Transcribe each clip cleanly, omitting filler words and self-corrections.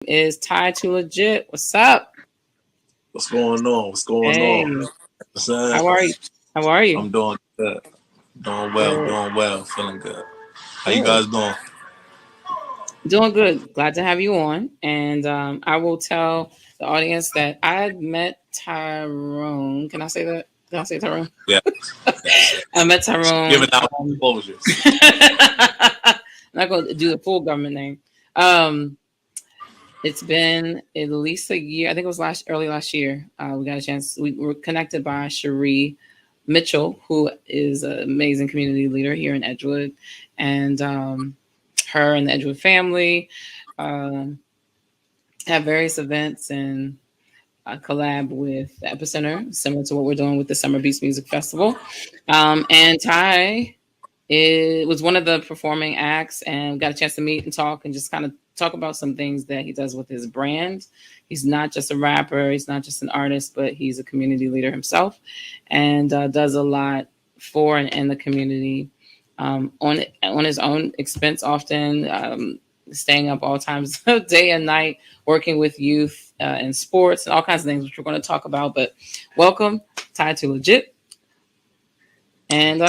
is Ty2Legit. What's up? What's going on? What's going Hey, on? What's up? how are you? How are you? I'm doing good. Good. Doing well, feeling good. How you Good. guys doing? Doing good. Glad to have you on. And I will tell the audience that I met Tyrone. Can I say that? Can I say Tyrone? Yeah, yes. I met Tyrone. Giving out closures. I'm not going to do the full government name. Um, it's been at least a year. I think it was early last year. We got a chance. We were connected by Cherie Mitchell, who is an amazing community leader here in Edgewood, and her and the Edgewood family um, have various events and collab with the Epicenter, similar to what we're doing with the Summer Beats Music Festival. And Ty was one of the performing acts, and got a chance to meet and talk and just kind of talk about some things that he does with his brand. He's not just a rapper, he's not just an artist, but he's a community leader himself, and does a lot for and in the community on his own expense, often staying up all times of day and night, working with youth in sports and all kinds of things, which we're going to talk about. But welcome, Ty2Legit. And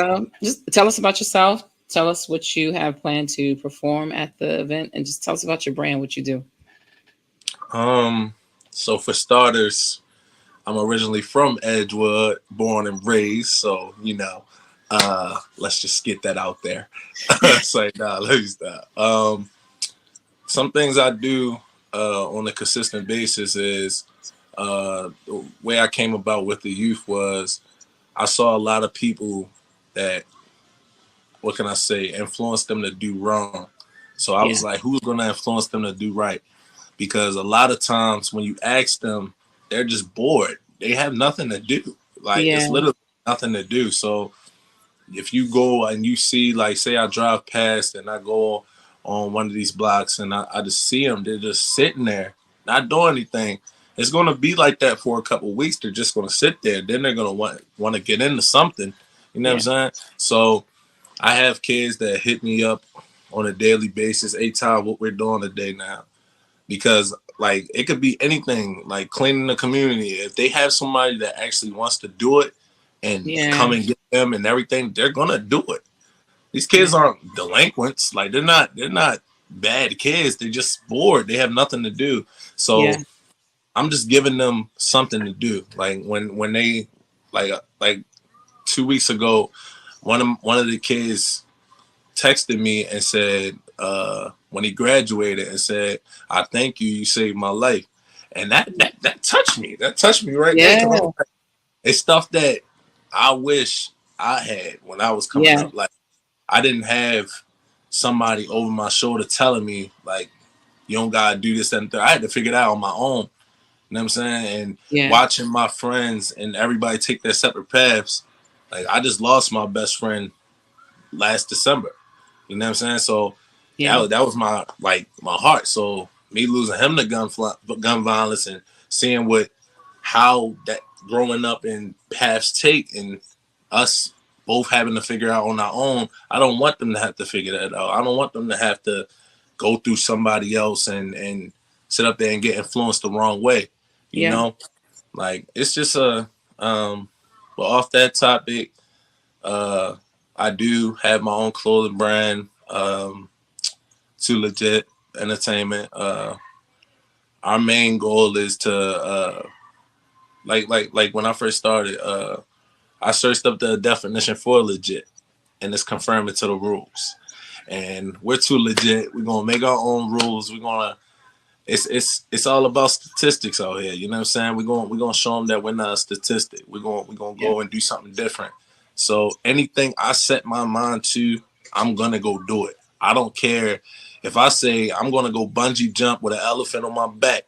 just tell us about yourself. Tell us what you have planned to perform at the event, and just tell us about your brand, what you do. So for starters, I'm originally from Edgewood, born and raised. So let's just get that out there. Say let me stop. Some things I do on a consistent basis is the way I came about with the youth was I saw a lot of people that, what can I say, influenced them to do wrong. So I was like, who's going to influence them to do right? Because a lot of times when you ask them, they're just bored. They have nothing to do. It's literally nothing to do. So if you go and you see, like, say I drive past and I go on one of these blocks and I just see them, they're just sitting there, not doing anything. It's going to be like that for a couple of weeks. They're just going to sit there. Then they're going to want to get into something. You know what I'm saying? So I have kids that hit me up on a daily basis. Hey, Ty, what we're doing today now? Because, like, it could be anything, like cleaning the community. If they have somebody that actually wants to do it and come and get them and everything, they're going to do it. These kids aren't delinquents. Like, they're not bad kids. They're just bored. They have nothing to do. So I'm just giving them something to do. Like when they like 2 weeks ago, one of the kids texted me and said when he graduated and said, "I thank you. You saved my life," and that touched me. That touched me right there. It's stuff that I wish I had when I was coming up. Like, I didn't have somebody over my shoulder telling me, like, you don't gotta do this and that. I had to figure it out on my own. You know what I'm saying? And watching my friends and everybody take their separate paths. Like, I just lost my best friend last December. You know what I'm saying? So that was my heart. So me losing him to gun violence and seeing how that growing up in paths take, and us both having to figure out on our own. I don't want them to have to figure that out. I don't want them to have to go through somebody else and sit up there and get influenced the wrong way. You know, like, it's just but off that topic, I do have my own clothing brand, Ty2Legit Entertainment. Our main goal is to like when I first started, I searched up the definition for legit, and it's confirming to the rules. And we're too legit. We're gonna make our own rules. We're gonna. It's all about statistics out here. You know what I'm saying? We're gonna show them that we're not a statistic. We're gonna go and do something different. So anything I set my mind to, I'm gonna go do it. I don't care if I say I'm gonna go bungee jump with an elephant on my back.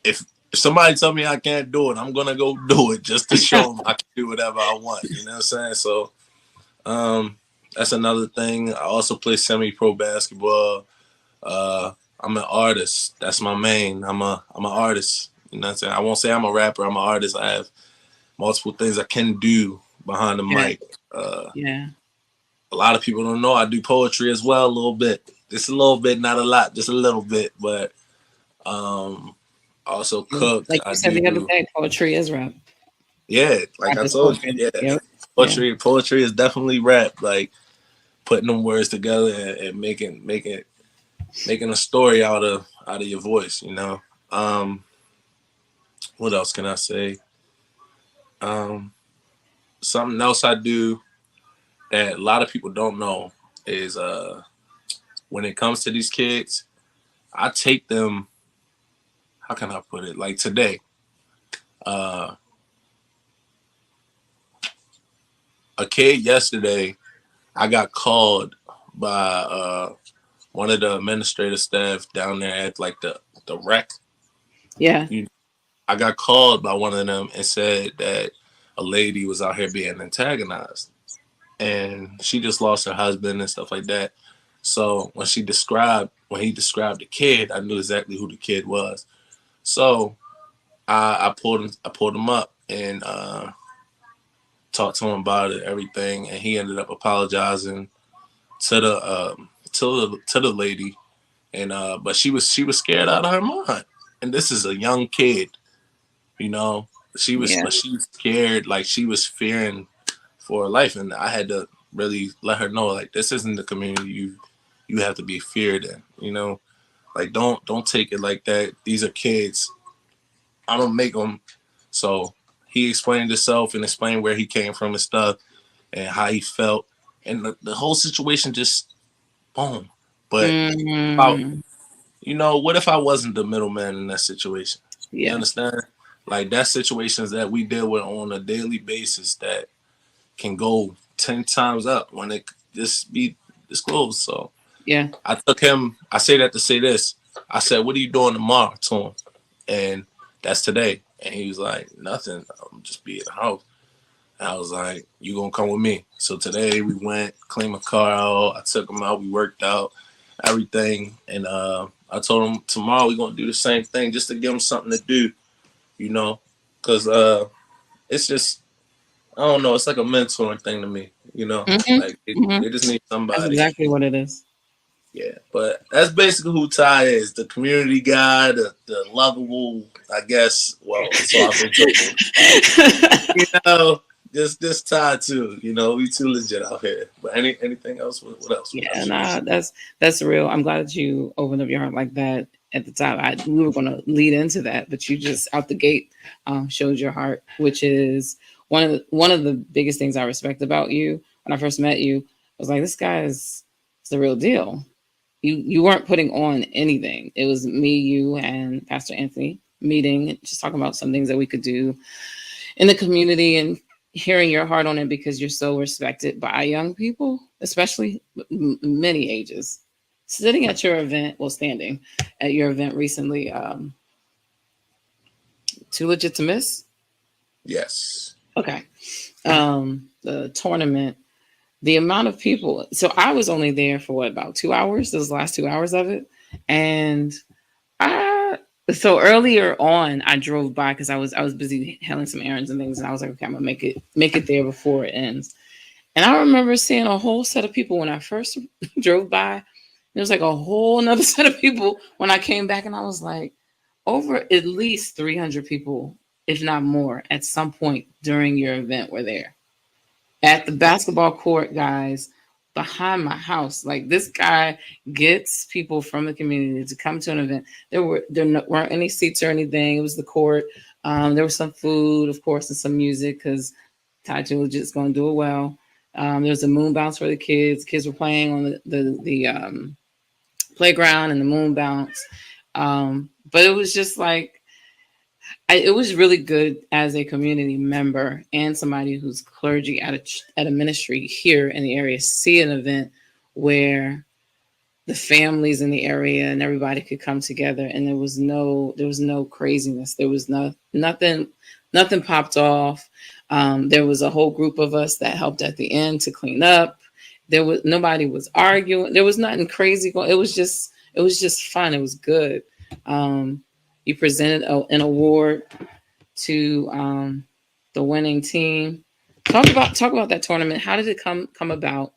If somebody tell me I can't do it, I'm gonna go do it just to show them I can do whatever I want. You know what I'm saying? So that's another thing. I also play semi-pro basketball. I'm an artist. That's my main. I'm an artist. You know what I'm saying? I won't say I'm a rapper. I'm an artist. I have multiple things I can do behind the mic. A lot of people don't know I do poetry as well, a little bit. Just a little bit, not a lot, just a little bit. But Also cook. Like I you said the other do. day, poetry is rap. Yeah, like Rap I is told you. poetry. Yeah, Yep. Yeah. poetry is definitely rap. Like putting them words together and making a story out of your voice. Um, what else can I say? Um, Something else I do that a lot of people don't know is when it comes to these kids, I take them. How can I put it? Like today, uh, a kid yesterday, I got called by one of the administrative staff down there at like the rec. Yeah. I got called by one of them and said that a lady was out here being antagonized, and she just lost her husband and stuff like that. So when he described the kid, I knew exactly who the kid was. So I pulled him up and talked to him about it, everything, and he ended up apologizing to the lady, and but she was scared out of her mind, and this is a young kid, you know. Yeah. She was scared, like she was fearing for her life, and I had to really let her know, like, this isn't the community you have to be feared in. Like, don't take it like that. These are kids. I don't make them. So he explained himself and explained where he came from and stuff and how he felt, and the whole situation just boom. But about Mm, what if I wasn't the middleman in that situation? You yeah. understand? Like, that's situations that we deal with on a daily basis that can go 10 times up when it just be disclosed. So Yeah. I say that to say this. I said, "What are you doing tomorrow?" to him. And that's today. And he was like, "Nothing. I'm just be at the house." And I was like, "You gonna come with me?" So today we went, cleaned my car out. I took him out. We worked out everything. And I told him tomorrow we're gonna do the same thing just to give him something to do, you know, because it's just, I don't know. It's like a mentoring thing to me, you know. Hmm. Like Hmm. they just need That's somebody. exactly what it is. Yeah, but that's basically who Ty is. The community guy, the lovable, I guess. Well, so I've been told. You know, just Ty too. We too legit out here. But anything else? What else? What Yeah, else? nah, that's real. I'm glad that you opened up your heart like that at the time. We were going to lead into that, but you just out the gate showed your heart, which is one of the biggest things I respect about you. When I first met you, I was like, this guy is the real deal. You weren't putting on anything. It was me, you, and Pastor Anthony meeting, just talking about some things that we could do in the community and hearing your heart on it because you're so respected by young people, especially many ages. Sitting at your event, well, standing at your event recently, Too Legit to Miss. Yes. Okay. The tournament, the amount of people. So I was only there for what, about 2 hours, those last 2 hours of it. And I, so earlier on, I drove by because I was busy handling some errands and things, and I was like, okay, I'm gonna make it there before it ends. And I remember seeing a whole set of people when I first drove by. There was like a whole nother set of people when I came back, and I was like, over at least 300 people, if not more, at some point during your event were there at the basketball court, guys, behind my house. Like, this guy gets people from the community to come to an event. Weren't any seats or anything. It was the court. There was some food, of course, and some music because Ty2Legit is going to do it well. There was a moon bounce for the kids. Kids were playing on the playground and the moon bounce. But it was just like, it was really good as a community member and somebody who's clergy at a ministry here in the area, see an event where the families in the area and everybody could come together, and there was no craziness. There was nothing popped off. There was a whole group of us that helped at the end to clean up. Nobody was arguing. There was nothing crazy going. It was just fun. It was good. You presented an award to the winning team. Talk about that tournament. How did it come about?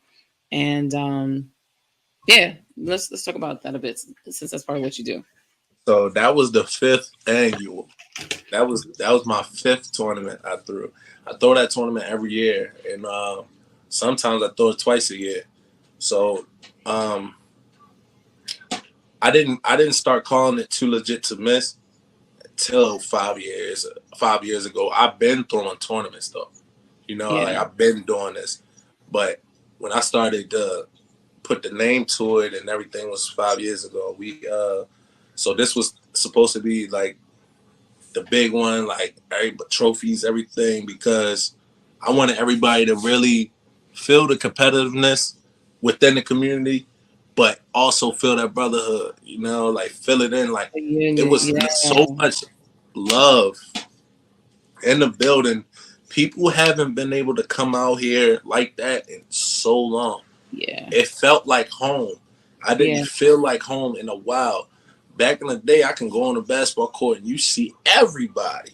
And yeah, let's talk about that a bit since that's part of what you do. So that was the 5th annual. That was my 5th tournament I threw. I throw that tournament every year, and sometimes I throw it twice a year. So um, I didn't start calling it too legit to miss till 5 years. 5 years ago, I've been throwing tournaments though. Like Yeah. I've been doing this, but when I started to put the name to it and everything was 5 years ago. So this was supposed to be like the big one, like trophies, everything, because I wanted everybody to really feel the competitiveness within the community, but also feel that brotherhood, like feel it in. Like The it unit. was so Yeah. much love in the building. People haven't been able to come out here like that in so long. Yeah. It felt like home. I Yeah. didn't feel like home in a while. Back in the day, I can go on the basketball court and you see everybody.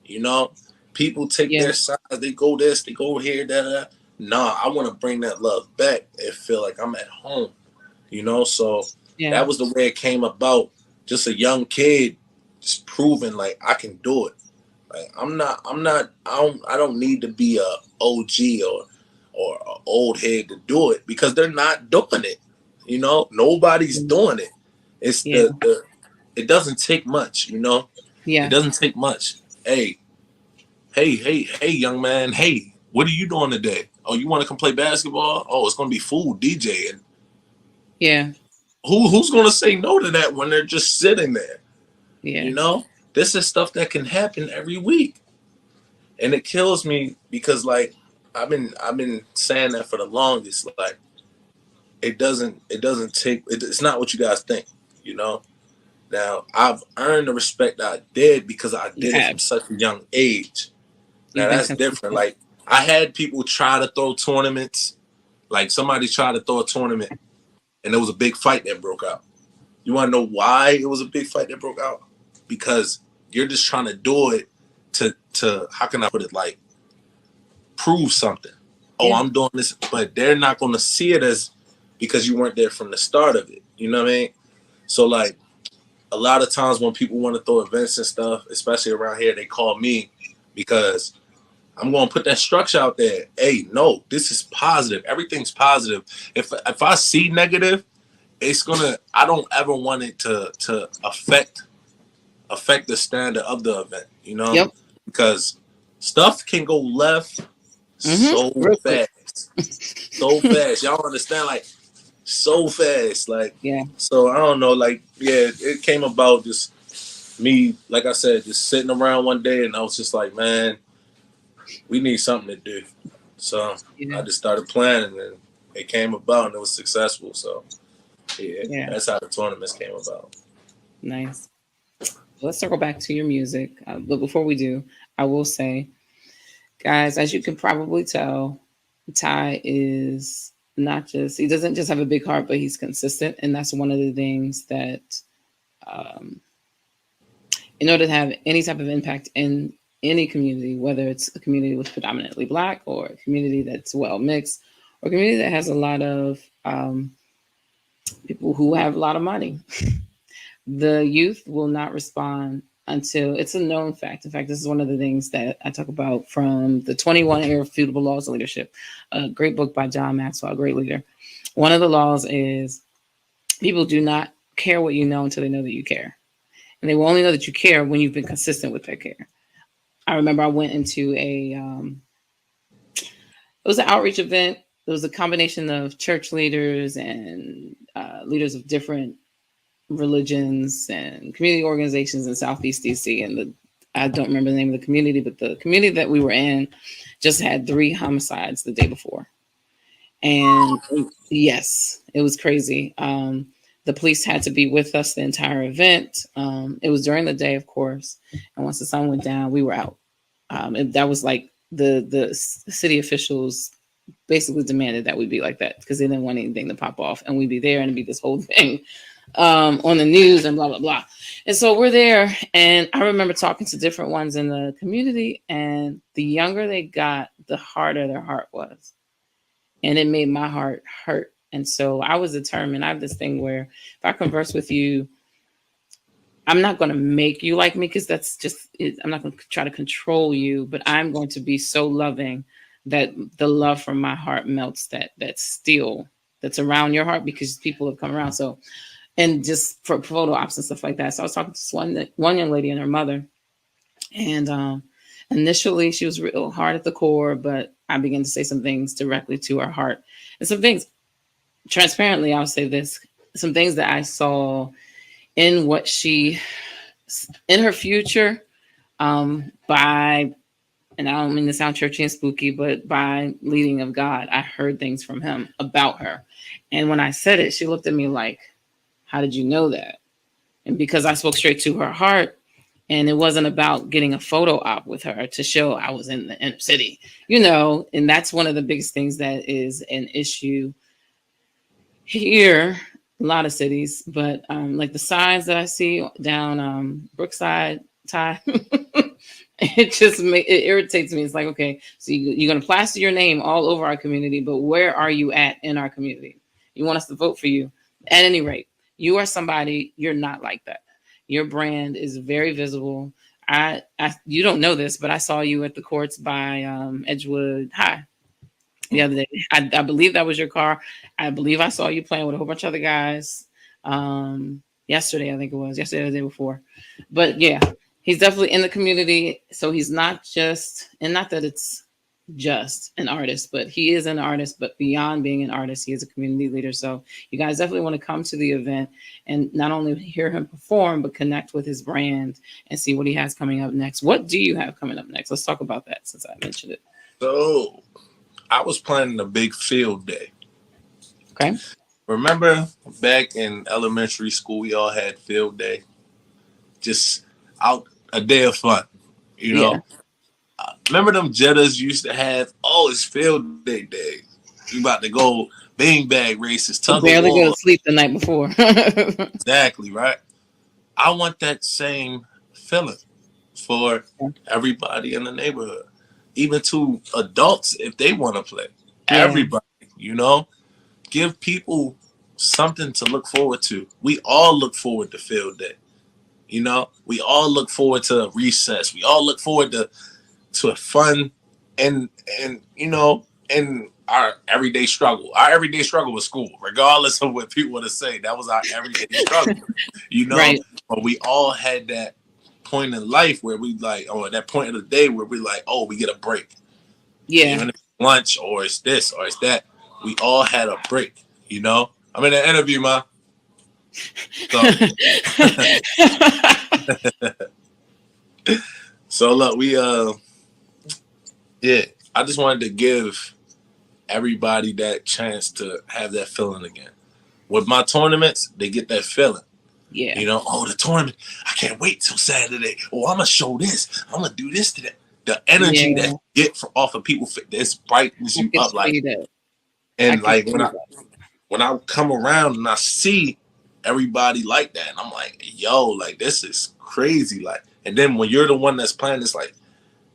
You know, people take Yeah. their sides. They go this, they go here, that. Nah, I want to bring that love back and feel like I'm at home. So Yeah. that was the way it came about. Just a young kid, just proving like I can do it. Like I don't need to be a OG or an old head to do it because they're not doing it. Nobody's doing it. It's Yeah. it doesn't take much. It Yeah. doesn't take much. Hey, young man. Hey, what are you doing today? Oh, you want to come play basketball? Oh, it's gonna be food, DJ, and Yeah. who's gonna say no to that when they're just sitting there? Yeah. You know, this is stuff that can happen every week. And it kills me because like I've been saying that for the longest. Like it doesn't take it's not what you guys think, you know. Now I've earned the respect that I did because I You did it from have. such a young age. Now You've been that's different. consistent. Like I had people try to throw tournaments. Like somebody tried to throw a tournament and there was a big fight that broke out. You want to know why it was a big fight that broke out? Because you're just trying to do it to how can I put it, like prove something. Oh, Yeah. I'm doing this, but they're not going to see it as because you weren't there from the start of it. You know what I mean? So like a lot of times when people want to throw events and stuff, especially around here, they call me because I'm going to put that structure out there. Hey, no, this is positive. Everything's positive. If I see negative, it's gonna. I don't ever want it to affect the standard of the event. Yep. Because stuff can go left so Real quick. fast, so fast. Y'all understand? Like so fast. Like Yeah. so. I don't know. Like yeah, it came about just me. Like I said, just sitting around one day, and I was just like, man, we need something to do. So I Yeah. just started planning, and it came about, and it was successful. So yeah, Yeah. that's how the tournaments came about. Nice. Let's circle back to your music. But before we do, I will say, guys, as you can probably tell, Ty is not just, he doesn't just have a big heart, but he's consistent. And that's one of the things that, um, in order to have any type of impact in any community, whether it's a community with predominantly Black or a community that's well mixed, or a community that has a lot of people who have a lot of money, the youth will not respond until it's a known fact. In fact, this is one of the things that I talk about from the 21 Irrefutable Laws of Leadership, a great book by John Maxwell, a great leader. One of the laws is people do not care what you know until they know that you care. And they will only know that you care when you've been consistent with that care. I remember I went into it was an outreach event. It was a combination of church leaders and leaders of different religions and community organizations in Southeast DC. And I don't remember the name of the community, but the community that we were in just had 3 homicides the day before. And yes, it was crazy. The police had to be with us the entire event. It was during the day, of course. And once the sun went down, we were out. That was like the city officials basically demanded that we be like that because they didn't want anything to pop off and we'd be there and it'd be this whole thing on the news and blah blah blah. And so we're there, and I remember talking to different ones in the community, and the younger they got, the harder their heart was, and it made my heart hurt. And so I was determined. I have this thing where if I converse with you I'm not going to make you like me because that's just it. I'm not going to try to control you, but I'm going to be so loving that the love from my heart melts that steel that's around your heart because people have come around. So, and just for photo ops and stuff like that. So I was talking to this one young lady and her mother, and initially she was real hard at the core, but I began to say some things directly to her heart and some things transparently. I'll say this: some things that I saw in what she in her future, by, and I don't mean to sound churchy and spooky, but by leading of God, I heard things from him about her. And when I said it, she looked at me like, how did you know that? And because I spoke straight to her heart, and it wasn't about getting a photo op with her to show I was in the inner city, and that's one of the biggest things that is an issue here, a lot of cities, but like the signs that I see down Brookside, Ty, it irritates me. It's like, okay, so you're going to plaster your name all over our community, but where are you at in our community? You want us to vote for you. At any rate, you are somebody, you're not like that. Your brand is very visible. You don't know this, but I saw you at the courts by Edgewood High the other day. I believe that was your car. I believe I saw you playing with a whole bunch of other guys. Yesterday, I think it was yesterday or the day before. But yeah, he's definitely in the community. So he's not just, and not that it's just an artist, but he is an artist. But beyond being an artist, he is a community leader. So you guys definitely want to come to the event and not only hear him perform, but connect with his brand and see what he has coming up next. What do you have coming up next? Let's talk about that since I mentioned it. So I was planning a big field day. Okay. Remember back in elementary school, we all had field day. Just out a day of fun, Yeah. Remember them Jettas used to have, it's field day day. We about to go beanbag races, tug of Barely go war. to sleep the night before. Exactly, right? I want that same feeling for everybody in the neighborhood. Even to adults if they want to play. Yeah. Everybody, give people something to look forward to. We all look forward to field day. We all look forward to recess. We all look forward to a fun and and our everyday struggle. Our everyday struggle was school, regardless of what people want to say. That was our everyday struggle. Right. But we all had that point in life where we like, or that point of the day where we like, we get a break. Yeah. Even if it's lunch or it's this or it's that, we all had a break. I'm in an interview, ma. So, so look, we I just wanted to give everybody that chance to have that feeling again. With my tournaments, they get that feeling. Yeah. The tournament, I can't wait till Saturday. I'm gonna show this. I'm gonna do this today. The energy that you get off of people, this brightens you up like. And like when I come around and I see everybody like that, and I'm like, yo, like this is crazy. Like, and then when you're the one that's playing, it's like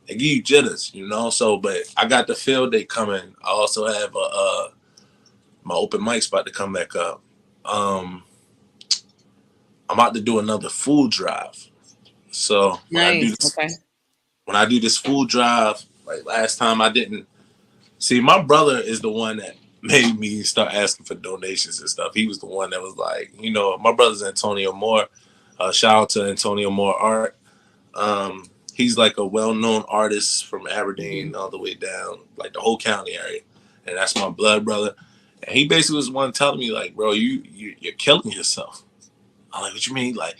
they give you jitters, So, but I got the field day coming. I also have my open mic spot to come back up. I'm about to do another food drive. So when I do this food drive, like last time I didn't see, my brother is the one that made me start asking for donations and stuff. He was the one that was like, my brother's Antonio Moore. Shout out to Antonio Moore Art. He's like a well-known artist from Aberdeen all the way down, like the whole county area. And that's my blood brother. And he basically was one telling me like, bro, you're killing yourself. I'm like, what you mean? Like,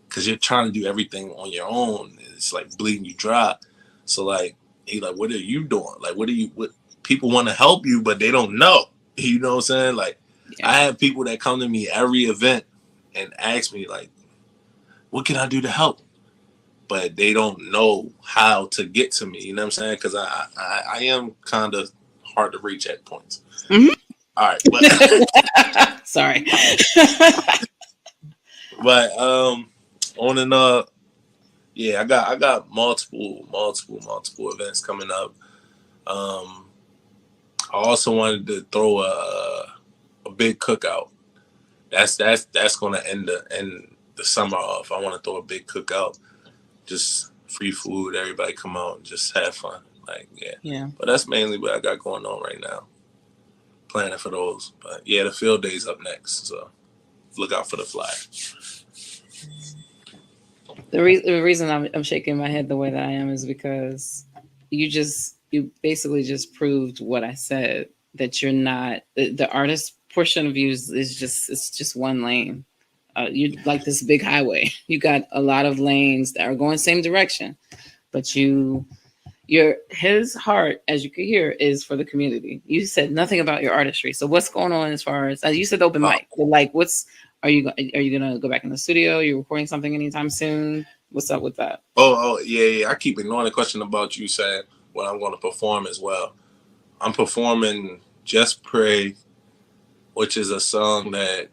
because you're trying to do everything on your own. It's like bleeding you dry. So like, he like, what are you doing? Like, what people want to help you, but they don't know. You know what I'm saying? Like, I have people that come to me every event and ask me like, what can I do to help? But they don't know how to get to me. You know what I'm saying? Because I am kind of hard to reach at points. Mm-hmm. All right. But sorry. But on and I got multiple events coming up. I also wanted to throw a big cookout. That's gonna end the summer off. I want to throw a big cookout, just free food. Everybody come out and just have fun. Like, yeah. Yeah. But that's mainly what I got going on right now. Planning for those. But yeah, the field day's up next. So look out for the flyer. The reason I'm shaking my head the way that I am is because you basically just proved what I said, that you're not the artist portion of you is just, it's just one lane. You like this big highway. You got a lot of lanes that are going same direction, but his heart, as you could hear, is for the community. You said nothing about your artistry. So what's going on as far as you said open mic? But like, are you gonna go back in the studio? Are you recording something anytime soon? What's up with that? Oh yeah. I keep ignoring the question about you saying what I'm going to perform as well. I'm performing "Just Pray," which is a song that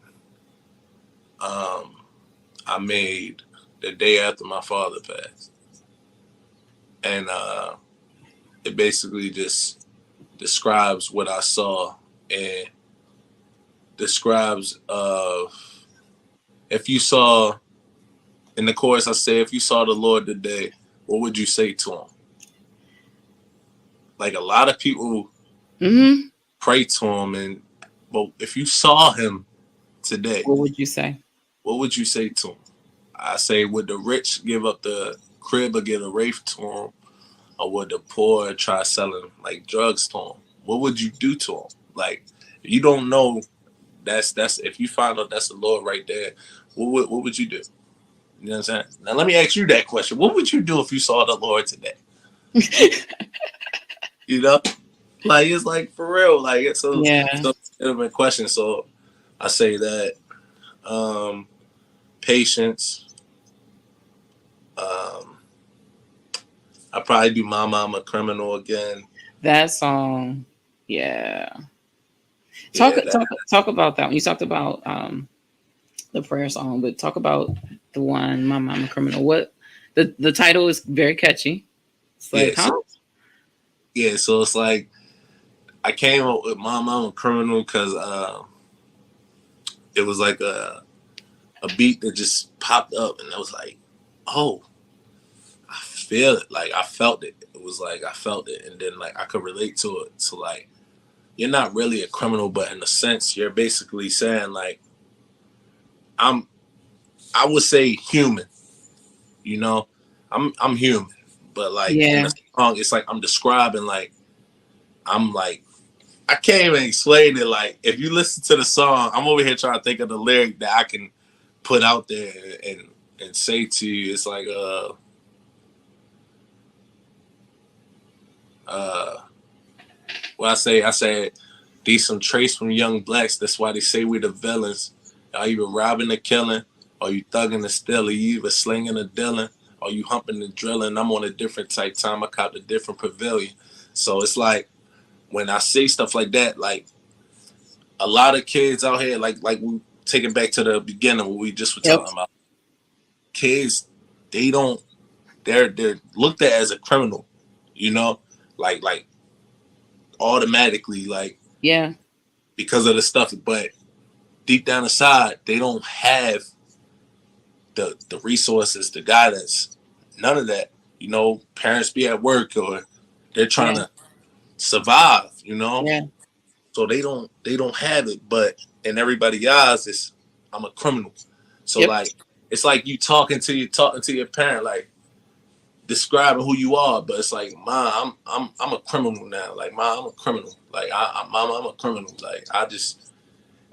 I made the day after my father passed, and it basically just describes what I saw and describes if you saw, in the chorus I say, if you saw the Lord today, what would you say to him? Like, a lot of people pray to him, but if you saw him today, what would you say? What would you say to him? I say, would the rich give up the crib or get a wraith to him? Or would the poor try selling like drugs to him? What would you do to him? Like, if you don't know, that's if you find out that's the Lord right there, what would you do? You know what I'm saying? Now let me ask you that question. What would you do if you saw the Lord today? You know? Like, it's like for real. Like, it's a legitimate question. So I say that patience. I probably do "Mama, I'm a Criminal" again. That song, yeah. Talk about that one. You talked about the prayer song, but talk about the one "Mama, I'm a Criminal." What the title is very catchy. It's like, so it's like I came up with "Mama, I'm a Criminal" because it was like a beat that just popped up, and I was like, oh, I feel it. Like, I felt it. It was like I felt it, and then like I could relate to it. So like, you're not really a criminal, but in a sense, you're basically saying like, I would say human. You know, I'm human, but like in the song, it's like I'm describing like I'm like, I can't even explain it. Like, if you listen to the song, I'm over here trying to think of the lyric that I can put out there and say to you. It's like what I said, these some traits from young blacks. That's why they say we're the villains. Are you robbing or killing? Are you thugging or stealing? You either slinging or dealing? Are you humping and drilling? I'm on a different type time. I caught a different pavilion. So it's like, when I say stuff like that, like, a lot of kids out here, like we take it back to the beginning what we just were talking about. Kids, they're looked at as a criminal, you know, like automatically, like, because of the stuff. But deep down inside, they don't have the resources, the guidance, none of that. You know, parents be at work or they're trying to survive, you know. So they don't have it. But in everybody's eyes, it's, I'm a criminal. So like, it's like you talking to your parent, like describing who you are, but it's like, Mom, I'm a criminal now. Like, Mom, I'm a criminal. Like, Mama, I'm a criminal. Like,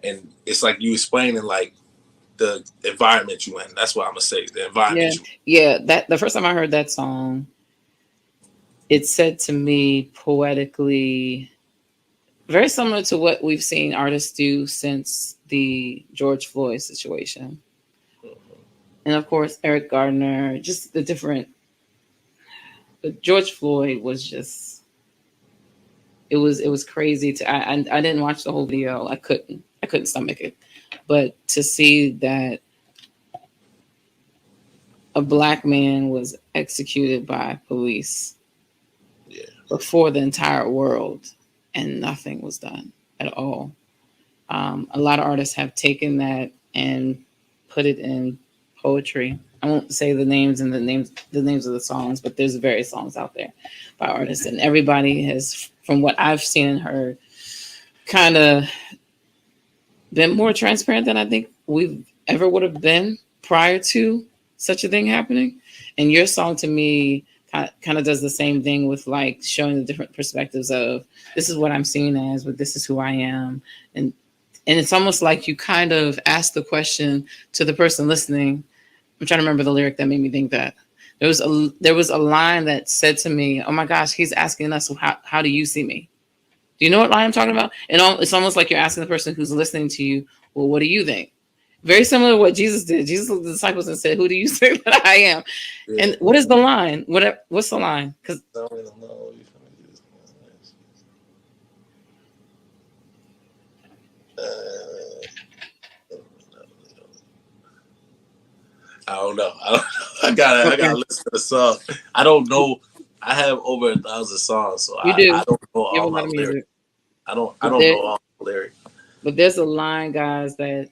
and it's like you explaining like the environment you in. That's what I'm gonna say. The environment you in. Yeah. That the first time I heard that song, it said to me poetically, very similar to what we've seen artists do since the George Floyd situation. And of course, Eric Gardner, just the different. But George Floyd was just, it was crazy. I didn't watch the whole video. I couldn't stomach it. But to see that a black man was executed by police before the entire world, and nothing was done at all. A lot of artists have taken that and put it in poetry. I won't say the names of the songs, but there's various songs out there by artists, and everybody has, from what I've seen and heard, kind of been more transparent than I think we've ever would have been prior to such a thing happening. And your song to me kind of does the same thing with like showing the different perspectives of this is what I'm seen as, but this is who I am. And it's almost like you kind of ask the question to the person listening. I'm trying to remember the lyric that made me think that. There was a line that said to me, "Oh my gosh, he's asking us, how do you see me?" Do you know what line I'm talking about? And it's almost like you're asking the person who's listening to you, "Well, what do you think?" Very similar to what Jesus did. Jesus looked at the disciples and said, "Who do you say that I am?" Yeah. And what is the line? What's the line? Because I don't know. I gotta listen to the song. I don't know. I have over 1,000 songs, so you I do. don't know You have all a lot my of lyrics. music. I don't But know all my lyrics. But there's a line, guys, that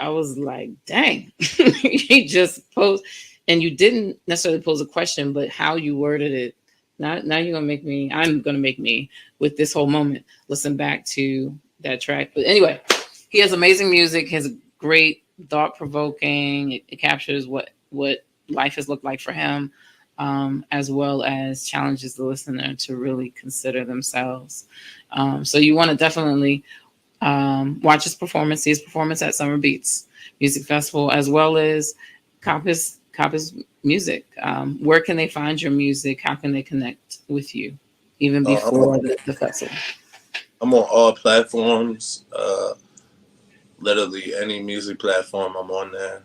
I was like, dang, he just posed, and you didn't necessarily pose a question, but how you worded it. Now you're gonna make me. I'm gonna make me with this whole moment listen back to that track. But anyway, he has amazing music. He has great thought provoking. It captures what life has looked like for him, as well as challenges the listener to really consider themselves. So you want to definitely watch his performance, see his performance at Summer Beats Music Festival, as well as cop his music. Where can they find your music? How can they connect with you, even before the festival? I'm on all platforms. Literally any music platform, I'm on there.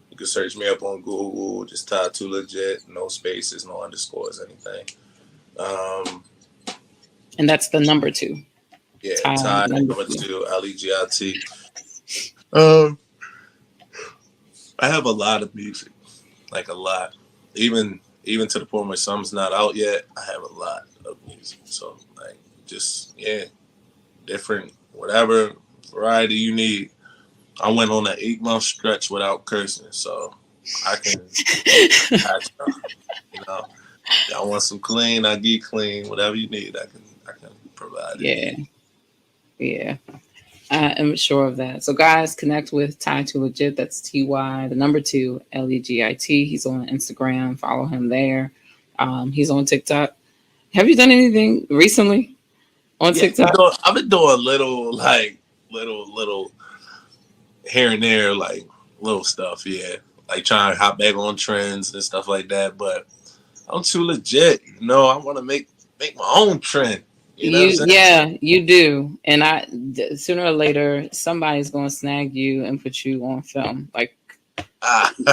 You can search me up on Google, just Ty2Legit, no spaces, no underscores, anything. And that's the number 2. Yeah, Ty number 2, Legit. I have a lot of music, like a lot. Even to the point where some's not out yet, I have a lot of music. So like, just different, whatever variety you need. I went on an 8-month stretch without cursing, so I can patch up. Y'all want some clean, I get clean. Whatever you need, I can provide it. Yeah. I am sure of that. So guys, connect with Ty2Legit. That's TY, the number 2, LEGIT. He's on Instagram. Follow him there. He's on TikTok. Have you done anything recently on TikTok? I've been doing little here and there, like little stuff, yeah. Like trying to hop back on trends and stuff like that. But I'm too legit, I want to make my own trend. You know what I'm saying? You do. And sooner or later, somebody's going to snag you and put you on film. Like,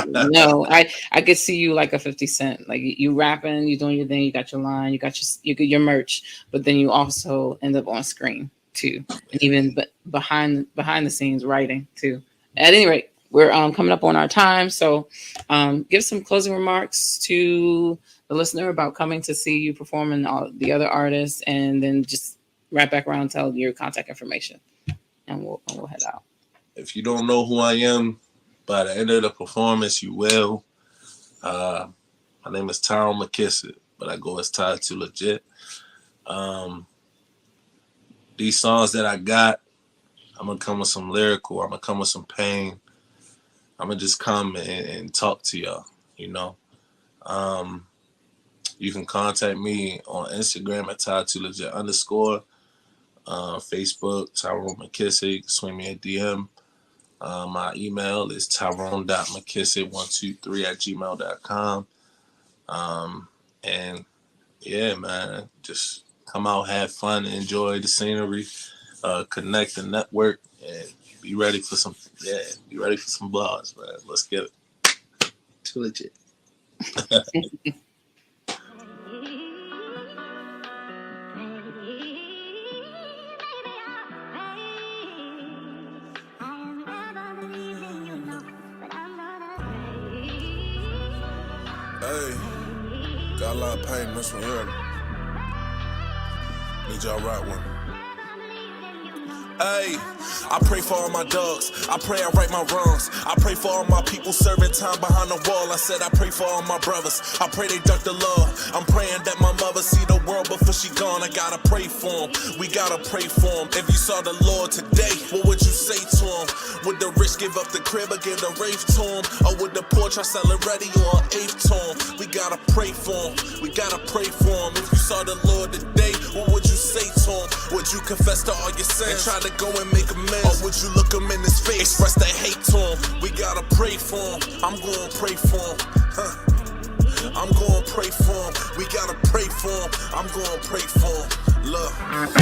no, I could see you like a 50 Cent. Like you rapping, you doing your thing, you got your line, you got your merch, but then you also end up on screen too, and even behind the scenes writing too. At any rate, we're coming up on our time, so give some closing remarks to the listener about coming to see you perform and all the other artists, and then just wrap back around and tell your contact information, and we'll head out. If you don't know who I am, by the end of the performance, you will. My name is Tyrone McKissick, but I go as Ty2Legit. These songs that I got, I'm going to come with some lyrical. I'm going to come with some pain. I'm going to just come and talk to y'all, You can contact me on Instagram at Ty2Legit_. Facebook, Tyrone McKissick. Swing me a DM. My email is tyrone.mckissick123@gmail.com. And yeah, man, just come out, have fun, enjoy the scenery, connect and network, and be ready for some blogs, man. Let's get it. Too legit. Hey, got a lot of pain in this one here. Need y'all right one. Hey, I pray for all my dogs. I pray I right my wrongs. I pray for all my people serving time behind the wall. I said I pray for all my brothers. I pray they duck the law. I'm praying that my mother see the world before she gone. I gotta pray for him. We gotta pray for him. If you saw the Lord today, what would you say to him? Would the rich give up the crib or give the rave to him? Or would the poor try sell it ready or an eighth to him? We gotta pray for him. We gotta pray for him. If you saw the Lord today, what would you say to him? Would you confess to all your sins and try to go and make amends? Or would you look him in his face, express that hate to him? We gotta pray for him. I'm gonna pray for him. I'm gonna pray for him. We gotta pray for him. I'm gonna pray for him. Look.